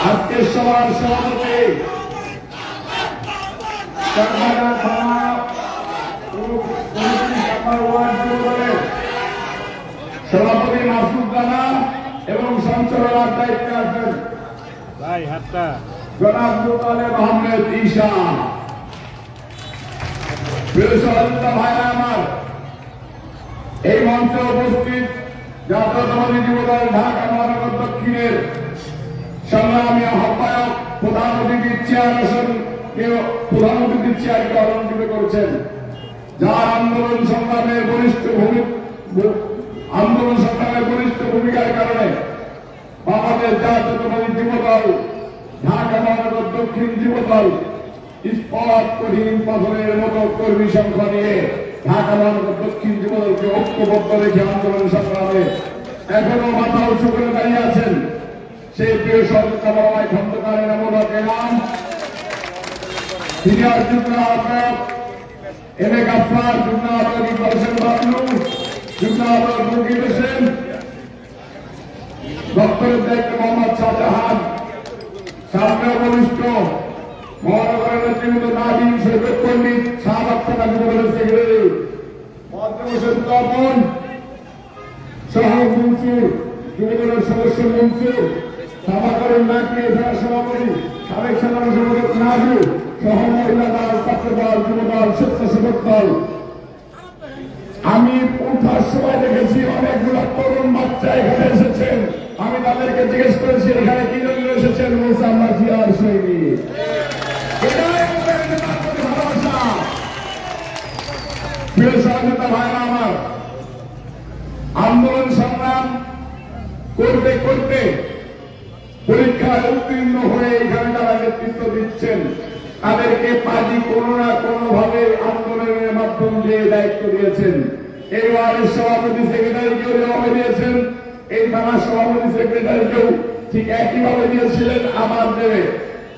আজকে সবার সভাপতি সভাপতি মাসুদ রানা এবং সঞ্চালনার দায়িত্বে আছেন জনাব মুতালেব আহমেদ ঈশা। প্রিয় সহযোগিতা ভাইরা আমার, এই মঞ্চে উপস্থিত জাতীয়তাবাদী যুবদল ঢাকা মহানগর দক্ষিণের সংগ্রামী আহ্বায়ক প্রধান অতিথির চেয়ারকে অলঙ্কৃত করেছেন, যার আন্দোলন সংগ্রামের বলিষ্ঠ ভূমিকার কারণে বাংলাদেশ জাতীয়তাবাদী যুবদল ঢাকা মহানগর দক্ষিণ যুবদল ইস্পাত কঠিন পাথরের মতো কর্মী সংখ্যা নিয়ে ঢাকা মহানগর দক্ষিণ যুবদলকে ঐক্যবদ্ধ রেখে আন্দোলন সংগ্রামে এখনো মাথা উঁচু করে দাঁড়িয়ে আছেন সেই প্রিয় সহযোগিতা বাবাই খন্দকারের নাম সিনিয়র যুগ্ম আহ্বায়ক এম এ গাফফার, যুগ্ম আহ্বায়ক ইকবাল হোসেন বাবলু, যুগ্ম আহ্বায়ক মুকিব হোসেন, দপ্তরের দায়িত্বে মোহাম্মদ শাহজাহান, সামনে বলিষ্ঠ মহানগরের নেতৃবৃন্দ নাদিম শরীফ পণ্ডিত, শাহবাগ থানা যুবদলের সেক্রেটারি হোসেন তপন সহ মনসুর, যুবদলের সদস্য মনসুর, সাবাকরের নাকি সভাপতি সাবেক সাধারণ সম্পাদক নাজু সহ মহিলা দল, ছাত্র দল, যুবদল, স্বেচ্ছাসেবক দল। আমি উঠার সময় দেখেছি অনেকগুলো তরুণ বাচ্চা এখানে এসেছেন। আমি তাদেরকে জিজ্ঞেস করেছি এখানে কি জন্য এসেছেন, বলছে আমরা জিয়ার সৈনিক। ভালোবাসা প্রিয় সহযোগিতা ভাইরা আমার, আন্দোলন সংগ্রাম করতে করতে পরীক্ষায় উত্তীর্ণ হয়ে এখানে যারা নেতৃত্ব দিচ্ছেন তাদেরকে পার্টি কোনো না কোনো ভাবে আন্দোলনের মাধ্যম দিয়ে দায়িত্ব দিয়েছেন। এই ওয়ার্ডের সভাপতি সেক্রেটারিকেও যেভাবে দিয়েছেন, এই থানার সভাপতি সেক্রেটারিকেও ঠিক একইভাবে দিয়েছিলেন। আমার দেবে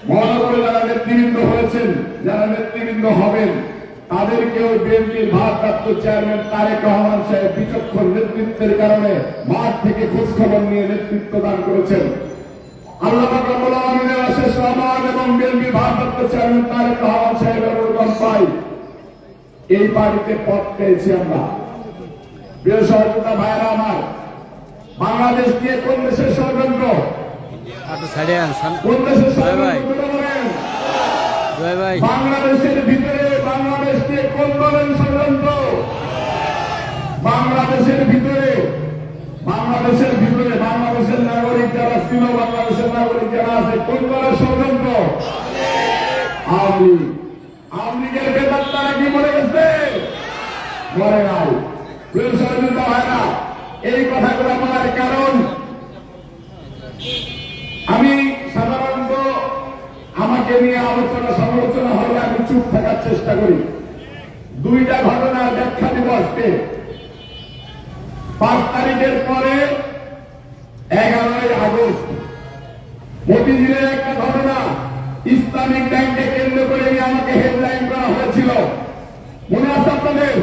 মহানগরে যারা নেতৃবৃন্দ হয়েছেন, যারা নেতৃবৃন্দ হবেন, তাদেরকেও বিএনপির ভারপ্রাপ্ত চেয়ারম্যান তারেক রহমান সাহেব বিচক্ষণ নেতৃত্বের কারণে মাঠ থেকে খোঁজখবর নিয়ে নেতৃত্ব দান করেছেন। আল্লাহ পাক রব্বুল আলামিনের অশেষ রহমত এবং বিএনপির ভারপ্রাপ্ত চেয়ারম্যান তারেক রহমান সাহেবের অনুদান পাই এই পার্টিতে পদ পেয়েছি আমরা। প্রিয় সহযোগিতা ভাইরা আমার, বাংলাদেশ নিয়ে কোন দেশের ষড়যন্ত্র, কোন দেশের ষড়যন্ত্র বলেন? বাংলাদেশের ভিতরে বাংলাদেশ নিয়ে কোন দলের ষড়যন্ত্র? বাংলাদেশের ভিতরে বাংলাদেশের নাগরিক যারা ছিল, বাংলাদেশের নাগরিক যারা আছে, কোন দলের ষড়যন্ত্র? আওয়ামী লীগের বেতার তারা কি মরে গেছে? মরে নাই। সহযোগিতা হয় না। এই কথাগুলো বলার কারণ আমি সাধারণত আমাকে নিয়ে সমালোচনা হলে আমি চুপ থাকার চেষ্টা করি। দুইটা ঘটনা ব্যাখ্যা দিব আজকে। 5 তারিখের পরে 11ই আগস্ট মতিঝিলের একটা ঘটনা, ইসলামিক ব্যাংকে কেন্দ্র করে আমাকে হেডলাইন করা হয়েছিল, মনে আছে আপনাদের?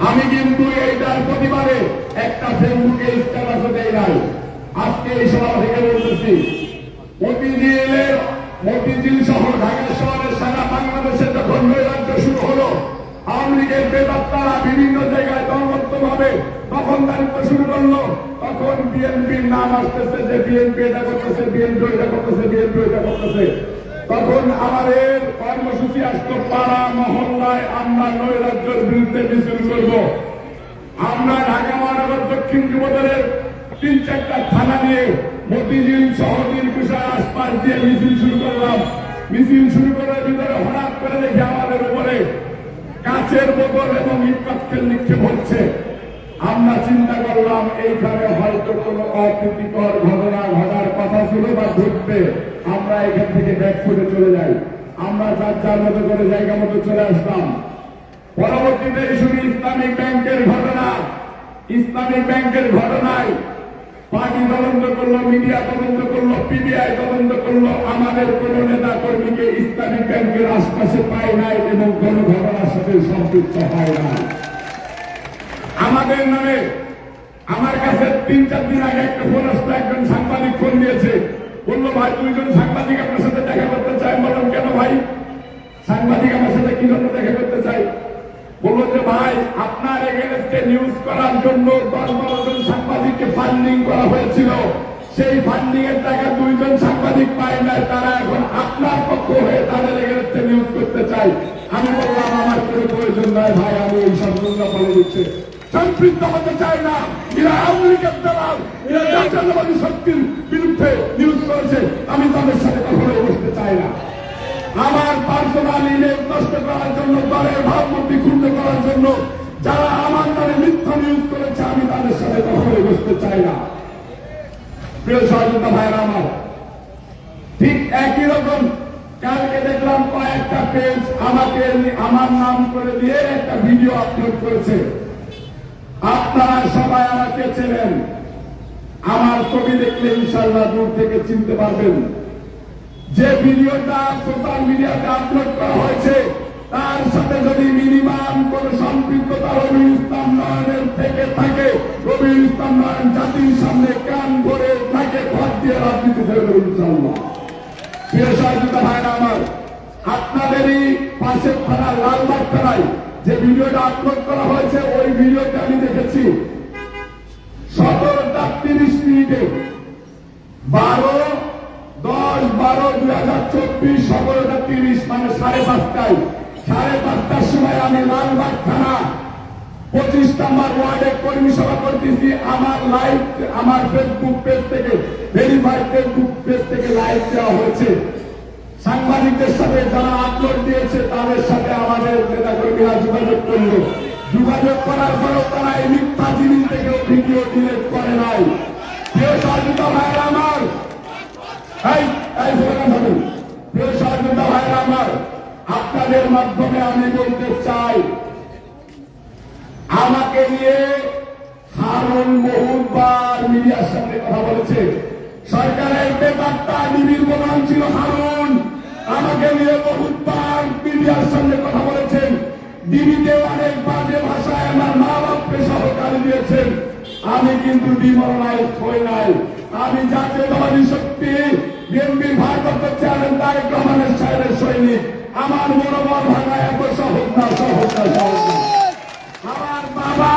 আমি কিন্তু এইটার প্রতিবাদে একটা ফেসবুকে স্ট্যাটাসও দেই নাই। আজকে এই সভা থেকে বলতেছি, মতিঝিল শহর ঢাকা শহরের সারা বাংলাদেশে যখন নৈরাজ্য শুরু হলো, আওয়ামী লীগের বেদাত্তারা বিভিন্ন জায়গায় দলবদ্ধভাবে দখলদারিত্ব শুরু করলো, তখন বিএনপির নাম আসতেছে যে বিএনপি এটা করতেছে, বিএনপি এটা করতেছে, বিএনপি এটা করতেছে। তখন আমাদের কর্মসূচি আসতো, পাড়া মহল্লায় আমরা নৈরাজ্যের বিরুদ্ধে মিছিল করব। আমরা ঢাকা মহানগর দক্ষিণ যুবদলের 3-4টা থানা নিয়ে মতিঝিল শহরের বিষয় আশপাশ দিয়ে মিছিল শুরু করলাম। মিছিল শুরু করার ভিতরে হঠাৎ করে দেখি আমাদের উপরে কাচের বোতল এবং ইটপাটকেল নিক্ষেপ হচ্ছে। আমরা চিন্তা করলাম এইখানে হয়তো কোনো অপ্রীতিকর ঘটনা ঘটার কথা ছিল বা ঘটবে, আমরা এখান থেকে ব্যাক করে চলে যাই। আমরা যার মতো করে জায়গা মতো চলে আসলাম। পরবর্তীতে শুধু ইসলামিক ব্যাংকের ঘটনায় পার্টি তদন্ত করলো, মিডিয়া তদন্ত করলো, পিবিআই তদন্ত করলো, আমাদের কোন নেতা কর্মীকে ইসলামিক ব্যাংকের আশপাশে পায় নাই এবং কোন ঘটনার সাথে সম্পৃক্ত হয় নাই। আমাদের নামে আমার কাছে 3-4 দিন আগে একটা ফোন আসলো, একজন সাংবাদিক ফোন দিয়েছে, বললো ভাই 2জন সাংবাদিক আপনার সাথে দেখা করতে চাই। বললাম কেন ভাই, সাংবাদিক আমার সাথে কি জন্য দেখা করতে চাই? বললো যে ভাই আপনার এগেনস্টে নিউজ করার জন্য 10-12 জন সাংবাদিককে ফান্ডিং করা হয়েছিল, সেই ফান্ডিং এর টাকা 2জন সাংবাদিক পায় না, তারা এখন আপনার পক্ষ হয়ে তাদের এগেনস্টে নিউজ করতে চাই। আমি বললাম আমার কোনো প্রয়োজন নয় ভাই, আমি এই সব জন্য বলে দিচ্ছি, সম্পৃক্ত হতে চাই না। এরা আওয়ামী লীগের দালাল, এরা জাতীয়তাবাদী শক্তির বিরুদ্ধে নিউজ করেছে, আমি তাদের সাথে কখনোই বসতে চাই না। আমার পার্সোনাল ইমেজ নষ্ট করার জন্য, দলের ভাবমূর্তি ক্ষুণ্ণ করার জন্য যারা আমার নামে মিথ্যা নিউজ করেছে, আমি তাদের সাথে কখনোই বসতে চাই না। প্রিয় সহযোগিতা ভাইয়েরা আমার, ঠিক একই রকম কালকে দেখলাম কয়েকটা পেজ আমাকে আমার নাম করে দিয়ে একটা ভিডিও আপলোড করেছে। আপনারা সবাই আমাকে চেনেন, আমার ছবি দেখলে ইনশাআল্লাহ দূর থেকে চিনতে পারবেন। যে ভিডিওটা সোশ্যাল মিডিয়াতে আপলোড করা হয়েছে তার সাথে যদি মিনিমাম কোন সম্পৃক্ততা রবিউল ইসলাম নয়নের থেকে থাকে, রবিউল ইসলাম নয়ন জাতির সামনে কান ভরে থাকে, ঘর দিয়ে রাজনীতি ফেরবে ইনশাআল্লাহ। প্রিয় সহযোগিতা ভাইরা আমার, আপনাদেরই পাশের থানা লালবাগ থানায় যে ভিডিওটা আপলোড করা হয়েছে, ওই ভিডিওটা আমি দেখেছি 17:30 12/10/2024 17:30 মানে 5:30 5:30 সময় আমি লালবাগ থানা 25 নম্বর ওয়ার্ডে কর্মী সভা করতেছি। আমার লাইভ, আমার ফেসবুক পেজ থেকে, ভেরিফাইড ফেসবুক পেজ থেকে লাইভ দেওয়া হয়েছে। সাংবাদিকদের সাথে যারা আপলোড দিয়েছে তাদের সাথে আমাদের নেতা কর্মীরা যোগাযোগ করলো, যোগাযোগ করার পরেও তারা এই মিথ্যা জিনিস থেকে ভিডিও ডিলিট করে নাই। প্রিয় সহযোগিতা ভাইরা আমার, প্রিয় সহযোগিতা ভাইরা আমার, আপনাদের মাধ্যমে আমি বলতে চাই, আমাকে নিয়ে হারুন বহুবার মিডিয়ার সামনে কথা বলেছে। সরকারের বেপাত্তা ডিবির প্রধান ছিল হারুন, আমাকে নিয়ে বহুবার মিডিয়ার সামনে কথা বলেছেন। ডিবিতে অনেক বাজে ভাষায় আমার মা বাপকে সহকারী দিয়েছেন। আমি কিন্তু ডিমোরালাইজ হই নাই। আমি জাতীয়তাবাদী শক্তি বিএনপির ভারপ্রাপ্ত চেয়ারম্যান তারেক রহমানের সাহেবের সৈনিক। আমার মনোবল ভাঙা এত সহজ না, সহজ না, সহজ না। আমার বাবা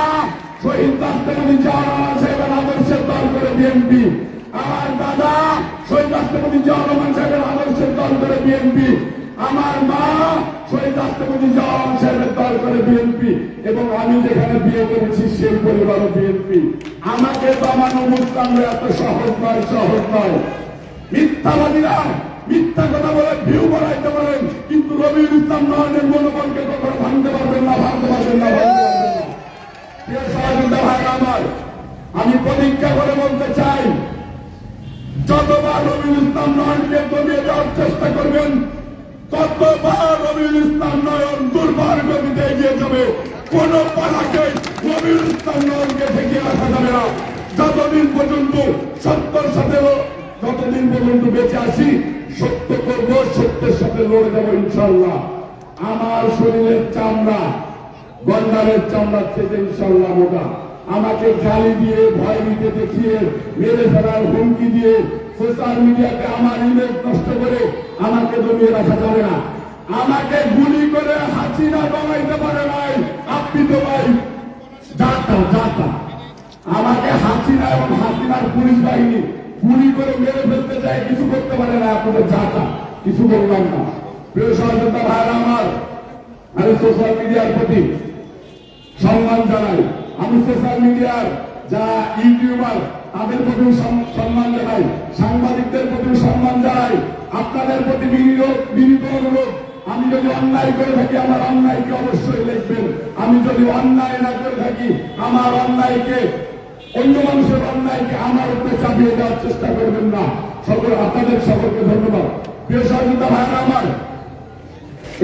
শহীদ রাষ্ট্রপতি জিয়াউর রহমান সাহেবের আদর্শের দল করে বিএনপি, আমার দাদা শহীদ রাষ্ট্রপতি জিয়াউর রহমান সাহেবের আদর্শের দল করে বিএনপি, আমার মা শহীদ রাষ্ট্রপতি জিয়াউর রহমান সাহেবের দল করে বিএনপি, এবং আমি যেখানে বিয়ে করেছি সেই পরিবারও বিএনপি। আমাকে দমানো মুসলামরা এত সহজ নয়, সহজ নয়। মিথ্যাবাদীরা মিথ্যা কথা বলে ভিউ বাড়াইতে পারেন, কিন্তু রবিউল ইসলাম নয়নের মনোবলকে কখনো ভাঙতে পারবেন না, ভাঙতে পারবেন না, ভাঙতে পারবেন না। প্রিয় সহযোগিতা ভাইরা আমার, আমি প্রতিজ্ঞা করে বলতে চাই, যতবার রবিউল ইসলাম নয়নকে দমিয়ে দেওয়ার চেষ্টা করবেন, ততবার রবিউল ইসলাম নয়ন দুর্বার গতিতে এগিয়ে যাবে। কোন পালাকে রবিউল ইসলাম নয়নকে ঠেকিয়ে রাখা যাবে না। যতদিন পর্যন্ত সত্যের সাথে, যতদিন পর্যন্ত বেঁচে আছি, সত্য করবো, সত্যের সাথে লড়ে যাবো ইনশাল্লাহ। আমার শরীরের চামড়া গন্ডারের চামড়ার থেকে ইনশাল্লাহ মোটা। আমাকে গালি দিয়ে, ভয় দিতে দেখিয়ে, মেরে ফেলার হুমকি দিয়ে, সোশ্যাল মিডিয়াতে আমার ইমেজ নষ্ট করে আমাকে দমিয়ে রাখা যাবে না। আমাকে গুলি করে হাসিনা দমাইতে পারে নাই, আপনি তো ভাই জাতা জাতা। আমাকে হাসিনা এবং হাসিনার পুলিশ বাহিনী গুলি করে মেরে ফেলতে চায়, কিছু করতে পারে না, আপনাদের জাতা, কিছু বললাম না। প্রিয় সহযোগিতা ভাইরা আমার, আমি সোশ্যাল মিডিয়ার প্রতি সম্মান জানাই। আমি সোশ্যাল মিডিয়ার যারা ইউটিউবার তাদের প্রতিও সম্মান জানাই, সাংবাদিকদের প্রতিও সম্মান জানাই। আপনাদের প্রতি বিনীত অনুরোধ, আমি যদি অন্যায় করে থাকি আমার অন্যায়কে অবশ্যই লিখবেন। আমি যদি অন্যায় না করে থাকি আমার অন্যায়কে, অন্য মানুষের অন্যায়কে আমার উপরে চাপিয়ে দেওয়ার চেষ্টা করবেন না। সকল আপনাদের সকলকে ধন্যবাদ। প্রিয় সহযোগিতা ভাইরা আমার,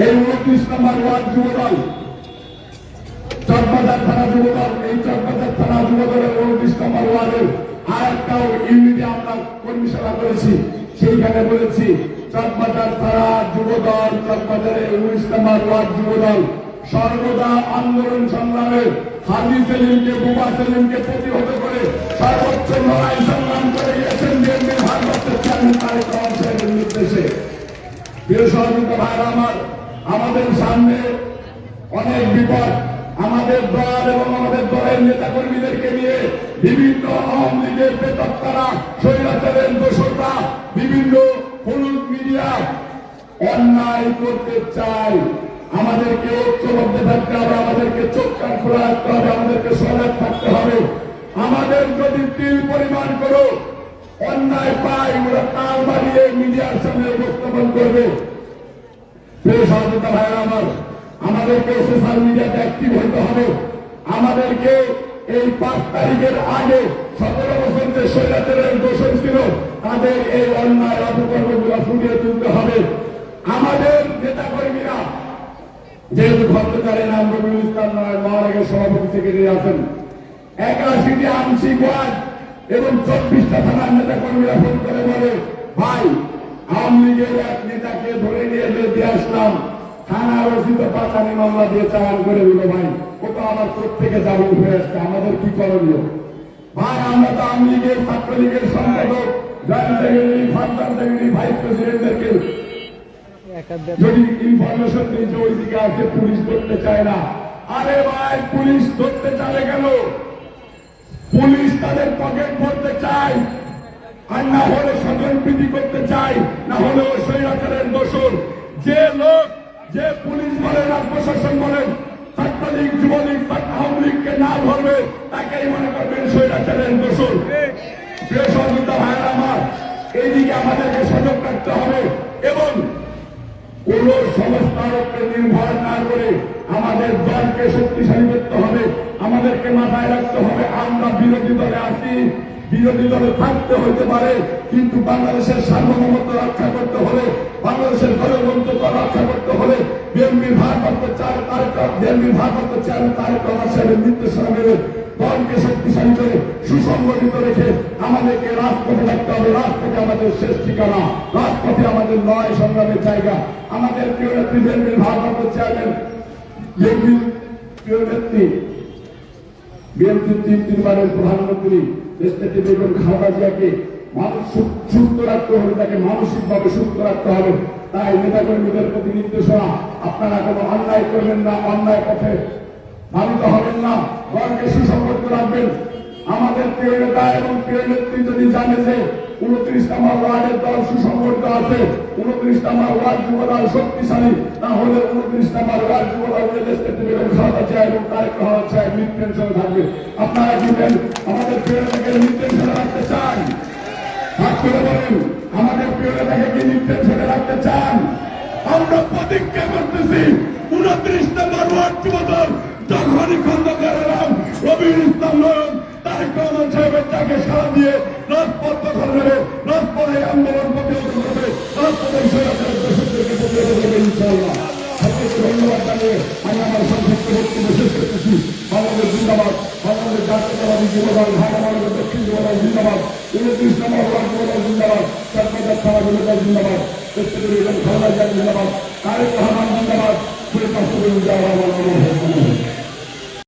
এই 29 নম্বর ওয়ার্ড যুবদল, চকবাজার থানা যুবদল, এই চকবাজার থানা যুবদলের 29 নম্বর ওয়ার্ডের আর একটা ইউনিটে আমরা কর্মী সভা করেছি। সেইখানে বলেছি চকবাজার থানা যুবদল, চকবাজারের 19 নম্বর ওয়ার্ড যুবদল সর্বদা আন্দোলন সংগ্রামে হাজি সেলিমকে বুবা সেলিমকে প্রতিহত করে সর্বোচ্চ লড়াই সংগ্রাম করে গিয়েছেন বিএনপির ভারপ্রাপ্ত চেয়ারম্যান তারেক রহমান সাহেবের নির্দেশে। প্রিয় সহযোগিতা ভাইরা আমার, আমাদের সামনে অনেক বিপদ। আমাদের দল এবং আমাদের দলের নেতা কর্মীদেরকে নিয়ে বিভিন্ন আওয়ামী লীগের বেতক্তারা, স্বৈরাচারের দোসররা, বিভিন্ন হলুদ মিডিয়া অন্যায় করতে চায়। আমাদেরকে ঐক্যবদ্ধ থাকতে হবে, আমাদেরকে চোখ কান খোলা রাখতে হবে, আমাদেরকে সজাগ থাকতে হবে। আমাদের যদি তিল পরিমাণ করো অন্যায় পাই, ওরা কান বাড়িয়ে মিডিয়ার সামনে উপস্থাপন করবে। প্রিয় সহযোগিতা ভাইরা আমার, আমাদেরকে সোশ্যাল মিডিয়াতে অ্যাক্টিভ হতে হবে। আমাদেরকে এই 5 তারিখের আগে 17 বছর যে স্বৈরাচারের দোষর ছিল তাদের এই অন্যায় অপকর্মগুলো ফুটিয়ে তুলতে হবে। আমাদের নেতা কর্মীরা যেহেতু খন্দকারের নাম রবিউল ইসলাম মহানগর সভাপতি সেক্রেটারি আছেন, 81টি আংশিক ওয়ার্ড এবং 24টা থানার নেতা কর্মীরা ফোন করে বলে, ভাই আওয়ামী লীগের এক নেতাকে ধরে নিয়ে দিয়ে আসলাম, থানার রচিত পাতানি মামলা দিয়ে চালান করে দিল। ভাই ও তো আমার প্রত্যেকে জামিন হয়ে আসছে, আমাদের কি করণীয়? ভাই আমরা তো আওয়ামী লীগের ছাত্রলীগের সম্পাদক, joint secretary, first secretary, vice প্রেসিডেন্টদেরকে যদি ইনফরমেশন দিই যে ওইদিকে আছে পুলিশ ধরতে চায় না। আরে ভাই পুলিশ ধরতে চালে গেল, পুলিশ তাদের পকেট ভরতে চায়, আর না হলে স্বজনপ্রীতি করতে চায়, না হলে ওই স্বৈরাচারের দোষর। যে লোক, যে পুলিশ বলেন আর প্রশাসন বলেন ছাত্রলীগ, যুবলীগ, আওয়ামী লীগকে না ধরবে তাকেই মনে করবেন স্বৈরাচারের দোষর। প্রিয় সহযোগিতা ভাইয়েরা আমার, এইদিকে আমাদেরকে সজাগ রাখতে হবে এবং কোন সংস্থার উপরে নির্ভর না করে আমাদের দলকে শক্তিশালী করতে হবে। আমাদেরকে মাথায় রাখতে হবে আমরা বিরোধী দলে আছি, বিরোধী দলে থাকতে হতে পারে, কিন্তু বাংলাদেশের সার্বভৌমত্ব রক্ষা করতে হলে, বাংলাদেশের গণতন্ত্র রক্ষা করতে হলে বিএনপির ভারপ্রাপ্ত চেয়ারম্যান তারেক রহমান সাহেবের নির্দেশনা মেনে দলকে শক্তিশালী করে সুসংগঠিত রেখে আমাদেরকে রাজপথে থাকতে হবে। রাজপথে আমাদের শেষ ঠিকানা, রাজপথে আমাদের লড়াই সংগ্রামের জায়গা। আমাদের প্রিয় নেত্রী বিএনপির ভারপ্রাপ্ত চেয়ারম্যান, প্রিয় নেত্রী বিএনপির 3 বারের প্রধানমন্ত্রী দেশনেত্রী বেগম খালেদা জিয়াকে মানুষ সুস্থ রাখতে হবে, তাকে মানসিকভাবে সুস্থ রাখতে হবে। তাই নেতাকর্মীদের প্রতি নির্দেশনা, আপনারা কোনো অন্যায় করবেন না, অন্যায় পথে ধাবিত হবেন না, দলকে সুসংগঠিত রাখবেন। আমাদের প্রিয় নেতা এবং প্রিয় নেত্রী যদি জানে যে 29 নম্বর ওয়ার্ডের দল সুসংগঠিত আছে, 29 নম্বর ওয়ার্ড যুবদল শক্তিশালী, না হলে 29 নম্বর ওয়ার্ড যুবদল দেশনেত্রী বেগম খালেদা জিয়া এবং তারেক রহমান সাহেব নির্দেশনে থাকবে। আপনারা কি আমাদের প্রিয় নেতাকে নির্দেশনে রাখতে চান? হাত করে বলেন, আমাদের প্রিয় নেতাকে কি নির্দেশনে রাখতে চান? আমরা প্রতিজ্ঞা করতেছি 29 নম্বর ওয়ার্ড যুবদল যখনই খন্দকারের নাম রবিউল ইসলাম নয়ন তারেক রহমান সাহেবের তাকে সাড়া দিয়ে রাজপথ দখল নেবে, রাজপথে আন্দোলন প্রতিহত করবে, রাজপথে স্বৈরাচারের দোষরদেরকে প্রতিহত করবে ইনশাআল্লাহ। সবাইকে ধন্যবাদ জানিয়ে আমি আমার সংক্ষিপ্ত বক্তব্য শেষ করতেছি। বাংলাদেশ জিন্দাবাদ, বাংলাদেশ জাতীয়তাবাদী যুবদল, ঢাকা মহানগর দক্ষিণ যুবদল জিন্দাবাদ, 29 নম্বর ওয়ার্ড যুবদল জিন্দাবাদ, চট্টগ্রাম থানা যুবদল জিন্দাবাদ, দেশনেত্রী বেগম খালেদা জিয়া জিন্দাবাদ, তারেক রহমান